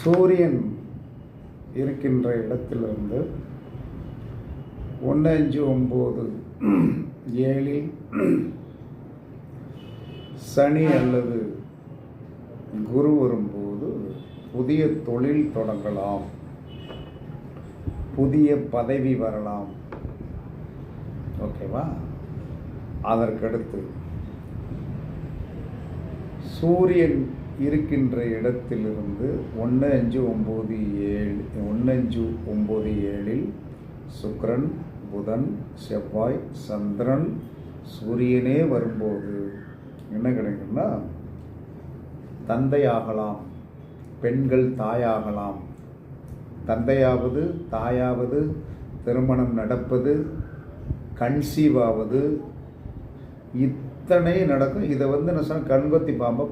சூரியன் இருக்கின்ற இடத்திலிருந்து 1, 5, 9, 7 சனி அல்லது குரு வரும்போது புதிய தொழில் தொடங்கலாம், புதிய பதவி வரலாம். ஓகேவா? அதற்கடுத்து சூரியன் இருக்கின்ற இடத்திலிருந்து 1, 5, 9, 7 சுக்கிரன், புதன், செவ்வாய், சந்திரன், சூரியனே வரும்போது என்ன கிடைக்கும்னா, தந்தையாகலாம், பெண்கள் தாயாகலாம், தந்தையாவது தாயாவது, திருமணம் நடப்பது, கன்சீவ் ஆவது, இத்தனை நடக்கும். இதை நான் சொன்ன கண்கொத்தி பாம்பை